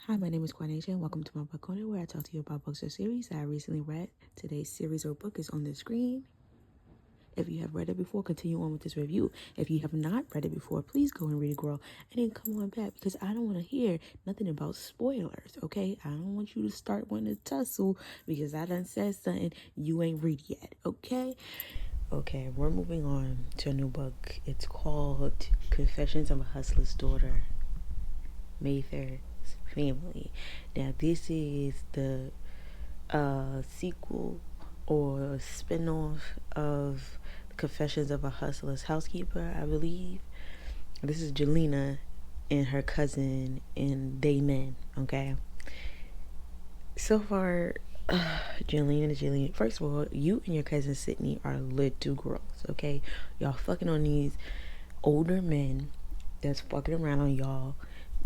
Hi, my name is Quanasia, and welcome to my book corner where I talk to you about books or series that I recently read. Today's series or book is on the screen. If you have read it before, continue on with this review. If you have not read it before, please go and read it, girl, and then come on back because I don't want to hear nothing about spoilers, okay? I don't want you to start wanting to tussle because I done said something you ain't read yet, okay? Okay, we're moving on to a new book. It's called Confessions of a Hustler's Daughter, Mayfair's Family. Now, this is the sequel or spin-off of Confessions of a Hustler's Housekeeper, I believe. This is Jelena and her cousin and they men, okay? So far, Jelena, first of all, you and your cousin Sydney are little girls, okay? Y'all fucking on these older men that's fucking around on y'all.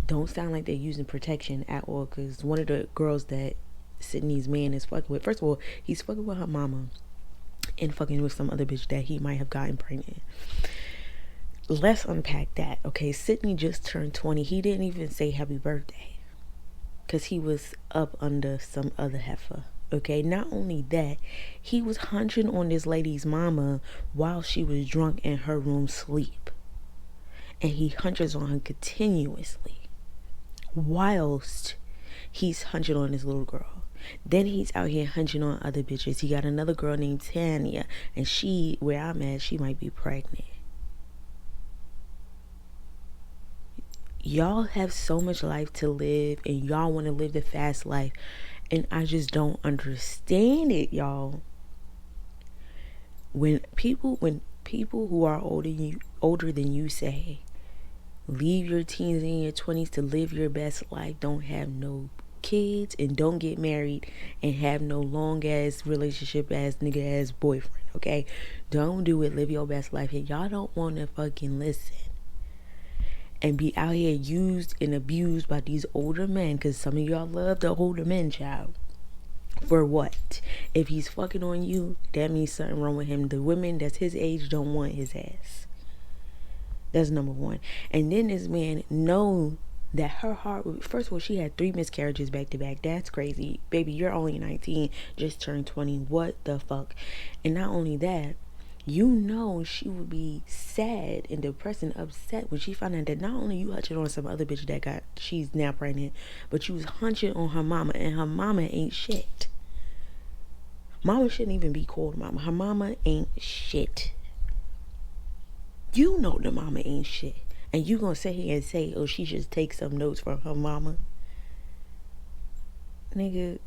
Don't sound like they're using protection at all, because one of the girls that Sydney's man is fucking with, first of all, he's fucking with her mama and fucking with some other bitch that he might have gotten pregnant. Let's unpack that, okay? Sydney just turned 20. He didn't even say happy birthday because he was up under some other heifer, okay? Not only that, he was hunching on this lady's mama while she was drunk in her room sleep, and he hunches on her continuously whilst he's hunching on this little girl. Then he's out here hunching on other bitches. He got another girl named Tanya, and she, where I'm at, she might be pregnant. Y'all have so much life to live, and y'all want to live the fast life, and I just don't understand it, y'all. When people who are older than you say, leave your teens and your 20s to live your best life, don't have no kids and don't get married and have no long ass relationship ass nigga ass boyfriend, okay? Don't do it. Live your best life. And y'all don't want to fucking listen and be out here used and abused by these older men, because some of y'all love the older men, child. For what? If he's fucking on you, that means something wrong with him. The women that's his age don't want his ass. That's number one. And then this man know that her heart, first of all, she had 3 miscarriages back to back. That's crazy. Baby, you're only 19, just turned 20. What the fuck? And not only that, you know she would be sad and depressed and upset when she found out that not only you hunching on some other bitch that she's now pregnant, but you was hunching on her mama, and her mama ain't shit. Mama shouldn't even be called mama. Her mama ain't shit. You know the mama ain't shit. And you gonna sit here and say, oh, she should take some notes from her mama? Nigga.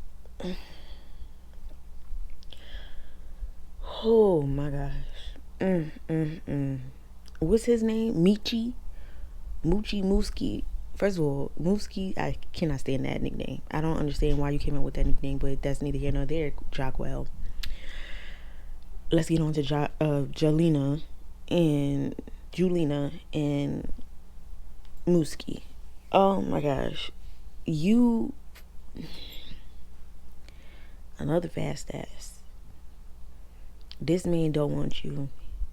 Oh my gosh. What's his name? Moochie Mooski. First of all, Mooski, I cannot stand that nickname. I don't understand why you came up with that nickname, but that's neither here nor there, Jahquel. Let's get on to Jelena and Julina and Mooski. Oh my gosh. You another fast ass. This man don't want you,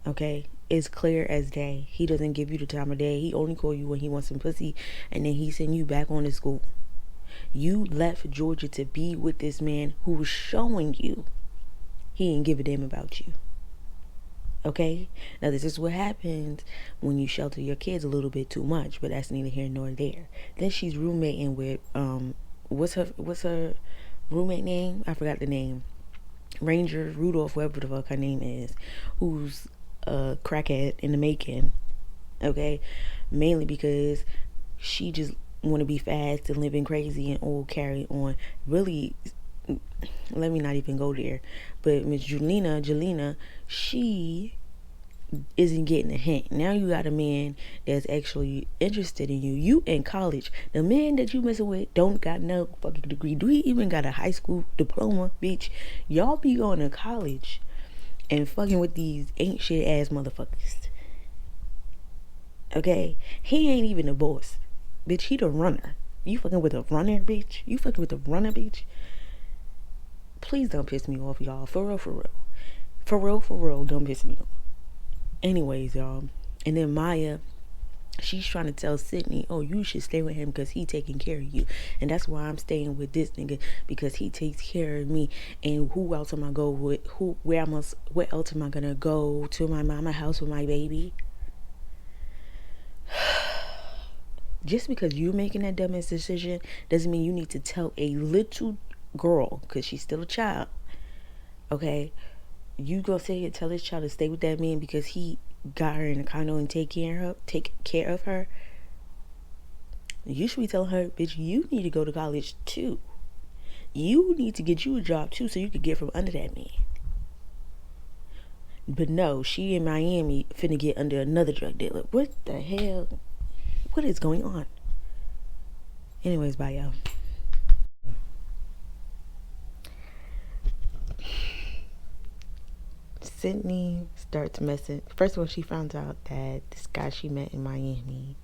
okay? It's clear as day. He doesn't give you the time of day. He only call you when he wants some pussy, and then he send you back on to school. You left Georgia to be with this man who was showing you he didn't give a damn about you. Okay? Now this is what happens when you shelter your kids a little bit too much, but that's neither here nor there. Then she's roommating with what's her roommate name? I forgot the name. Ranger Rudolph, whatever the fuck her name is, who's a crackhead in the making. Okay? Mainly because she just want to be fast and living crazy and all carry on. Really, let me not even go there. But Miss Jelena, she isn't getting a hint. Now you got a man that's actually interested in you. You in college. The man that you messing with don't got no fucking degree. Do he even got a high school diploma, bitch? Y'all be going to college and fucking with these ain't shit ass motherfuckers. Okay? He ain't even the boss. Bitch, he the runner. You fucking with a runner, bitch? You fucking with a runner, bitch? Please don't piss me off, y'all. For real, for real. For real, don't piss me off. Anyways, y'all. And then Maya She's trying to tell Sydney, oh, you should stay with him because he taking care of you. And that's why I'm staying with this nigga, because he takes care of me. And who else am I go with? Where else am I gonna go? To my mama house with my baby? Just because you're making that dumbest decision doesn't mean you need to tell a little girl, because she's still a child, okay? You gonna say and tell this child to stay with that man because he got her in a condo and take care of her? You should be telling her, bitch, you need to go to college too. You need to get you a job too so you can get from under that man. But no, she in Miami finna get under another drug dealer. What the hell? What is going on? Anyways, bye y'all. Sydney starts messing. First of all, she found out that this guy she met in Miami,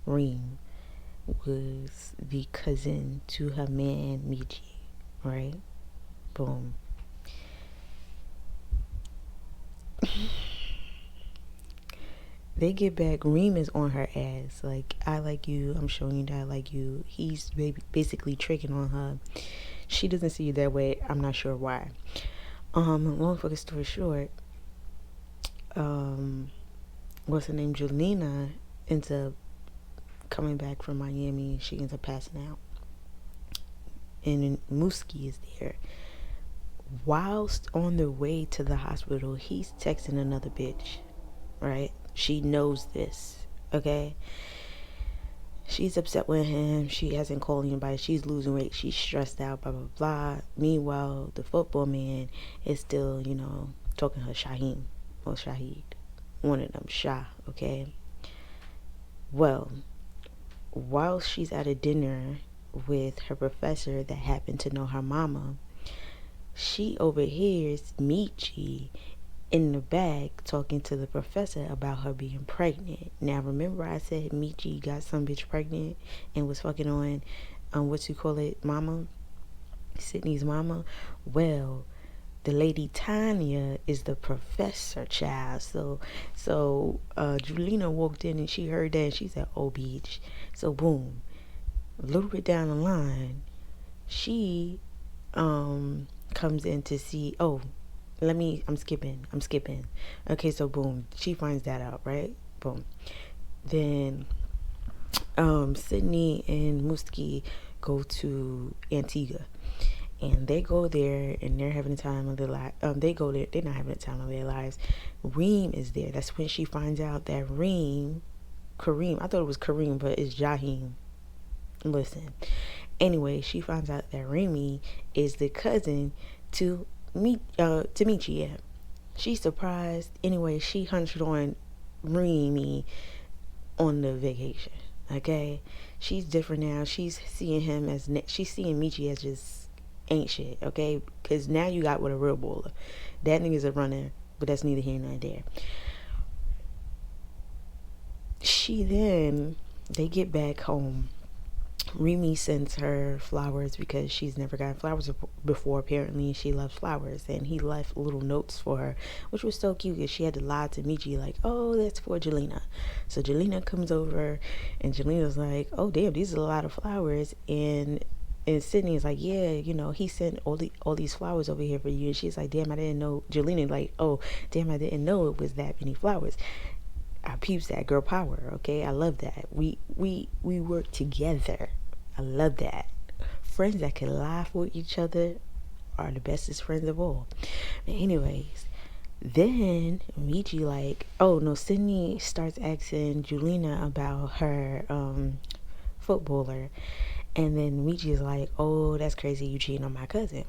Reem, was the cousin to her man Michi, right? Boom. They get back. Reem is on her ass. Like, I like you. I'm showing you that I like you. He's basically tricking on her. She doesn't see it that way. I'm not sure why. Long fucking story short, what's her name? Jelena ends up coming back from Miami. She ends up passing out. And Mooski is there. Whilst on their way to the hospital, he's texting another bitch, right? She knows this, okay? She's upset with him. She hasn't called anybody. She's losing weight. She's stressed out, blah, blah, blah. Meanwhile, the football man is still, talking to her Shaheem or Shahid. One of them, Shah, okay? Well, while she's at a dinner with her professor that happened to know her mama, she overhears Michi in the back talking to the professor about her being pregnant. Now, remember I said Michi got some bitch pregnant and was fucking on, mama? Sydney's mama? Well, the lady Tanya is the professor child. So Julina walked in and she heard that and she said, oh, bitch. So, boom. A little bit down the line, she comes in to see, I'm skipping. Okay, so boom, she finds that out, right? Boom. Then Sydney and Muski go to Antigua, and they go there and they're having the time of their life. They go there, they're not having the time of their lives. Reem is there. That's when she finds out that Kareem, I thought it was Kareem, but it's Jaheem. Listen. Anyway, she finds out that Remy is the cousin to Michi, yeah. She's surprised. Anyway, she hunched on Remy on the vacation, okay? She's different now. She's seeing Michi as just ain't shit, okay? Because now you got with a real baller. That nigga's a runner, but that's neither here nor there. They get back home. Remy sends her flowers because she's never gotten flowers before. Apparently, she loves flowers, and he left little notes for her, which was so cute because she had to lie to Michi like, oh, that's for Jelena. So Jelena comes over, and Jelena's like, oh, damn, these are a lot of flowers. And Sydney is like, yeah, he sent all these flowers over here for you. And she's like, damn, I didn't know. Jelena like, oh, damn, I didn't know it was that many flowers. I peeps that girl power, okay? I love that. We work together. I love that. Friends that can laugh with each other are the bestest friends of all. But anyways, then Michi Sydney starts asking Julina about her footballer. And then Michi's like, oh, that's crazy, you cheating on my cousin.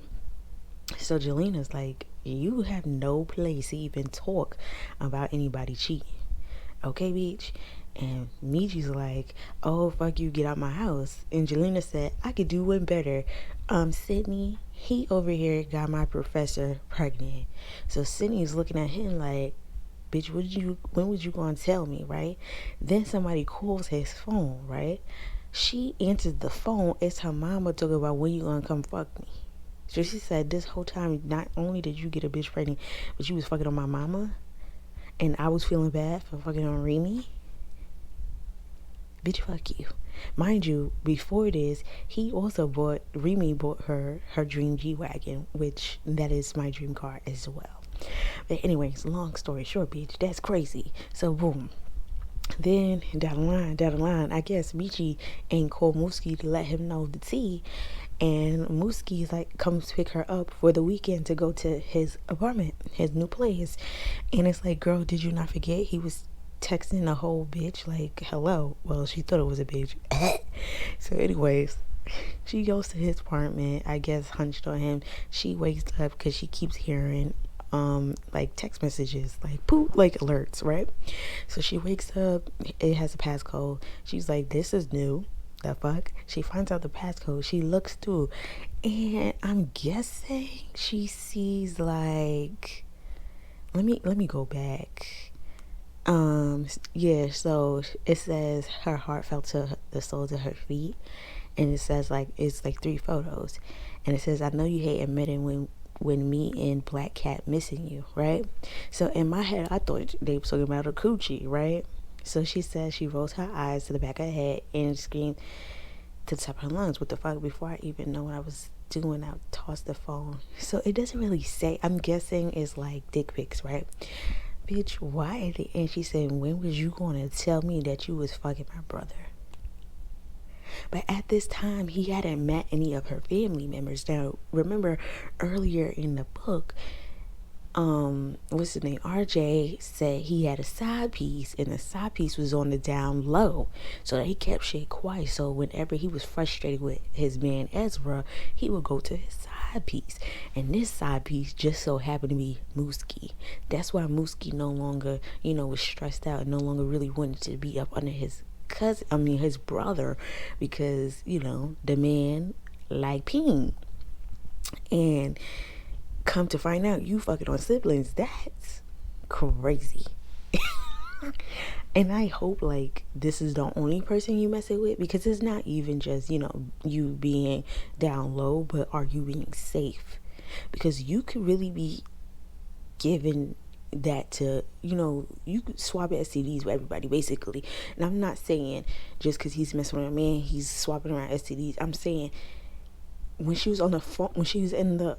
So Jelina's like, you have no place to even talk about anybody cheating. Okay, bitch. And Michi's like, oh, fuck you, get out my house. And Jelena said, I could do one better. Sydney, he over here got my professor pregnant. So Sydney's looking at him like, bitch, when was you gonna tell me, right? Then somebody calls his phone, right? She answers the phone. It's her mama talking about when you gonna come fuck me. So she said, this whole time, not only did you get a bitch pregnant, but you was fucking on my mama. And I was feeling bad for fucking on Remy. Bitch, fuck you. Mind you, before this, Remy bought her dream G-Wagon, which that is my dream car as well. But anyways, long story short, bitch, that's crazy. So boom. Then down the line, I guess Michi ain't called Mooski to let him know the tea. And Mooski like comes pick her up for the weekend to go to his apartment, his new place. And it's like, girl, did you not forget he was texting a whole bitch like hello? Well, she thought it was a bitch. So anyways, she goes to his apartment, I guess hunched on him. She wakes up because she keeps hearing like text messages, like poop, like alerts, right? So she wakes up, it has a passcode. She's like, this is new. The fuck? She finds out the passcode. She looks through, and I'm guessing she sees like, let me go back. Yeah, so it says her heart fell to the soles of her feet, and it says like, it's like 3 photos, and it says, I know you hate admitting when me and Black Cat missing you, right? So in my head, I thought they were talking about a coochie, right? So she says she rolls her eyes to the back of her head and screamed to the top of her lungs, what the fuck? Before I even know what I was doing, I tossed the phone. So it doesn't really say. I'm guessing it's like dick pics, right? Bitch, why at the end she said, when was you gonna tell me that you was fucking my brother? But at this time, he hadn't met any of her family members. Now, remember earlier in the book, what's his name? RJ said he had a side piece, and the side piece was on the down low, so that he kept shit quiet. So whenever he was frustrated with his man Ezra, he would go to his side piece, and this side piece just so happened to be Mooski. That's why Mooski no longer, was stressed out and no longer really wanted to be up under his his brother, because the man like peeing. And come to find out, you fucking on siblings. That's crazy. And I hope like this is the only person you messing with, because it's not even just you being down low, but are you being safe? Because you could really be given that to you could swap STDs with everybody basically. And I'm not saying just because he's messing with a man he's swapping around STDs. I'm saying when she was on the phone, when she was in the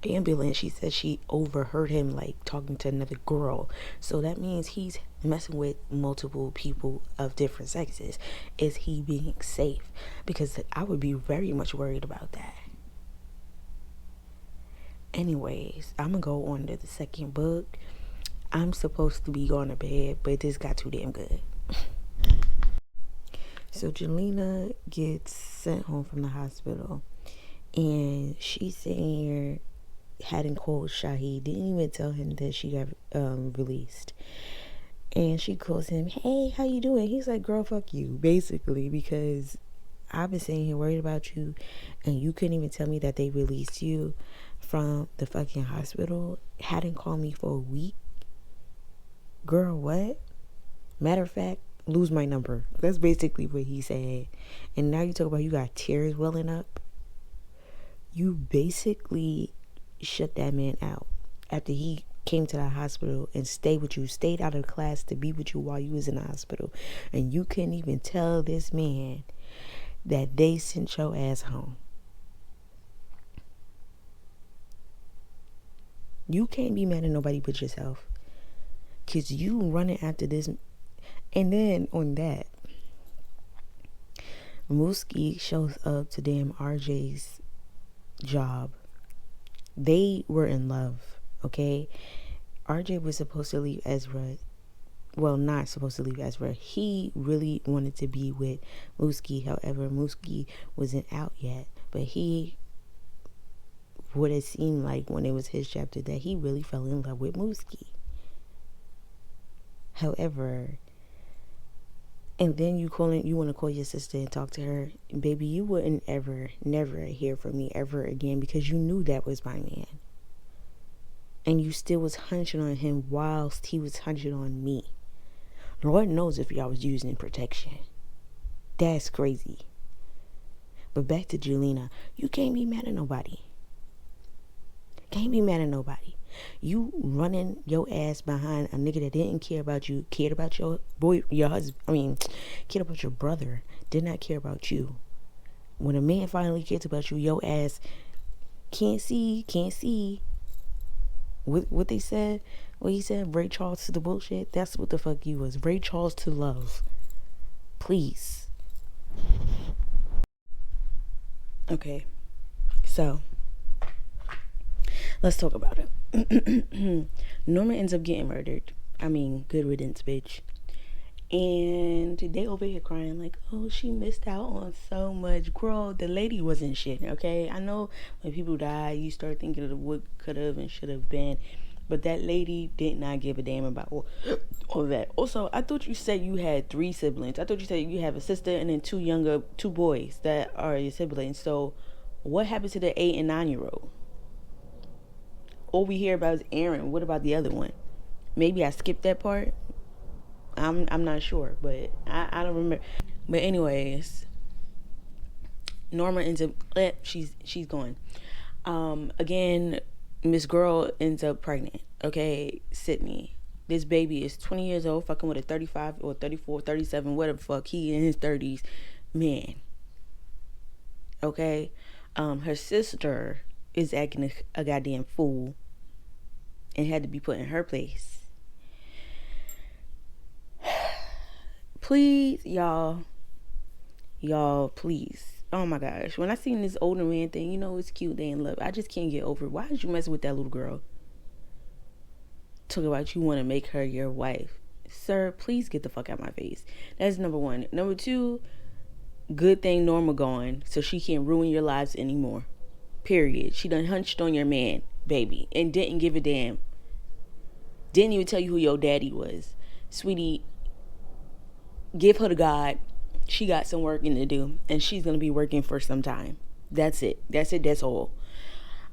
ambulance, she said she overheard him like talking to another girl. So that means he's messing with multiple people of different sexes. Is he being safe? Because I would be very much worried about that. Anyways, I'm gonna go on to the second book. I'm supposed to be going to bed, but this got too damn good. So Jelena gets sent home from the hospital, and she's sitting here hadn't called Shahid, didn't even tell him that she got released. And she calls him, hey, how you doing? He's like, girl, fuck you, basically, because I've been sitting here worried about you, and you couldn't even tell me that they released you from the fucking hospital. Hadn't called me for a week. Girl, what? Matter of fact, lose my number. That's basically what he said. And now you talk about you got tears welling up. You basically shut that man out after he came to the hospital and stayed with you, stayed out of class to be with you while you was in the hospital, and you couldn't even tell this man that they sent your ass home. You can't be mad at nobody but yourself, because you running after this. And then on that, Mooski shows up to damn RJ's job. They were in love, okay? RJ was supposed to leave Ezra. Well, not supposed to leave Ezra. He really wanted to be with Mooski. However, Mooski wasn't out yet. But he would have seemed like when it was his chapter that he really fell in love with Mooski. However, and then you want to call your sister and talk to her. Baby, you wouldn't never hear from me ever again, because you knew that was my man. And you still was hunching on him whilst he was hunching on me. Lord knows if y'all was using protection. That's crazy. But back to Jelena. You can't be mad at nobody. Can't be mad at nobody. You running your ass behind a nigga that didn't care about you, cared about your boy, your husband. I mean, cared about your brother, did not care about you. When a man finally cares about you, your ass can't see. What they said, what he said, Ray Charles to the bullshit. That's what the fuck you was. Ray Charles to love. Please. Okay, so let's talk about it. Norman ends up getting murdered. I mean, good riddance, bitch. And they over here crying like, oh, she missed out on so much. Girl, the lady wasn't shit, okay? I know when people die, you start thinking of what could have and should have been. But that lady did not give a damn about all that. Also, I thought you said you had 3 siblings. I thought you said you have a sister and then 2 boys that are your siblings. So what happened to the 8 and 9-year-old? All we hear about is Aaron. What about the other one? Maybe I skipped that part. I'm not sure, but I don't remember. But anyways, Norma ends up she's gone. Again, Miss Girl ends up pregnant. Okay, Sydney. This baby is 20 years old, fucking with a 35 or 34, 37, whatever the fuck. He in his 30s, man. Okay, her sister is acting a goddamn fool and had to be put in her place. Please, y'all, please. Oh my gosh, when I seen this older man thing, you know it's cute, they in love. I just can't get over it. Why did you mess with that little girl? Talk about you want to make her your wife. Sir, please get the fuck out of my face. That's number 1. Number 2, good thing Norma gone, so she can't ruin your lives anymore. Period. She done hunched on your man, baby, and didn't give a damn. Didn't even tell you who your daddy was. Sweetie, give her to God. She got some working to do, and she's gonna be working for some time. That's it. That's all.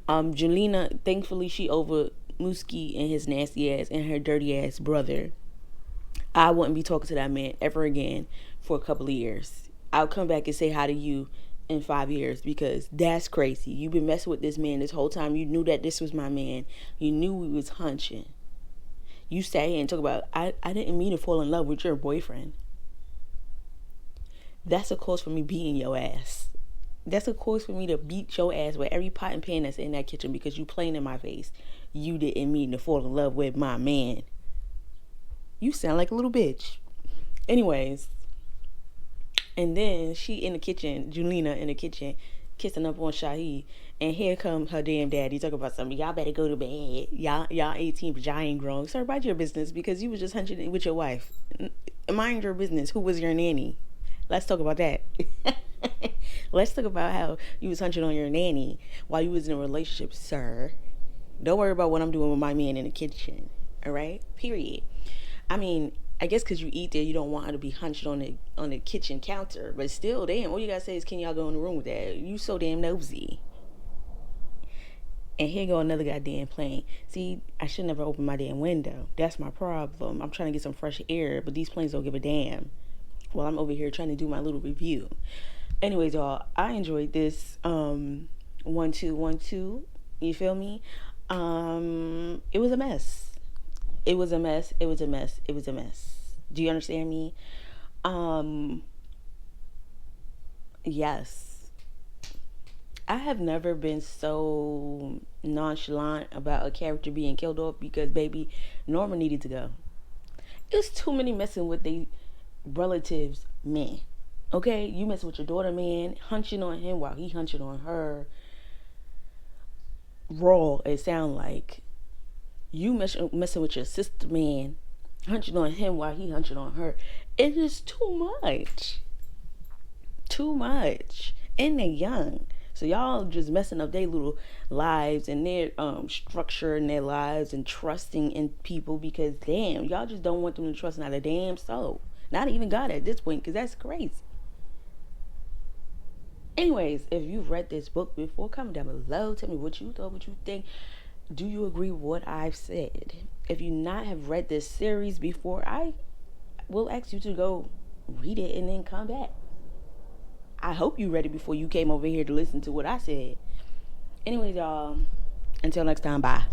Jelena, thankfully, she over Mooski and his nasty ass and her dirty ass brother. I wouldn't be talking to that man ever again for a couple of years. I'll come back and say hi to you in 5 years because that's crazy. You've been messing with this man this whole time. You knew that this was my man. You knew we was hunching. You sat here and talk about I didn't mean to fall in love with your boyfriend. That's a cause for me beating your ass. That's a cause for me to beat your ass with every pot and pan that's in that kitchen because you playing in my face. You didn't mean to fall in love with my man. You sound like a little bitch. Anyways, and then she in the kitchen, Julina in the kitchen, kissing up on Shahi, and here come her damn daddy talking about something. Y'all better go to bed. Y'all 18, but y'all ain't grown. Sir, mind your business because you was just hunching with your wife. Mind your business. Who was your nanny? Let's talk about that. Let's talk about how you was hunching on your nanny while you was in a relationship, sir. Don't worry about what I'm doing with my man in the kitchen. All right? Period. I mean, I guess because you eat there, you don't want her to be hunched on the kitchen counter. But still, damn, all you gotta say is, can y'all go in the room with that? You so damn nosy. And here go another goddamn plane. See, I should never open my damn window. That's my problem. I'm trying to get some fresh air, but these planes don't give a damn. While I'm over here trying to do my little review. Anyways, y'all, I enjoyed this 1-2-1-2. You feel me? It was a mess. It was a mess. Do you understand me? Yes. I have never been so nonchalant about a character being killed off because, baby, Norma needed to go. It's too many messing with they relatives man. Okay, you mess with your daughter man, hunching on him while he hunching on her. Raw, it sound like. You messing with your sister man, hunching on him while he hunching on her. It is too much. And they're young. So y'all just messing up their little lives and their structure in their lives and trusting in people because damn, y'all just don't want them to trust not a damn soul. Not even God at this point, because that's crazy. Anyways, if you've read this book before, comment down below. Tell me what you thought, what you think. Do you agree with what I've said? If you not have read this series before, I will ask you to go read it and then come back. I hope you read it before you came over here to listen to what I said. Anyways, y'all, until next time, bye.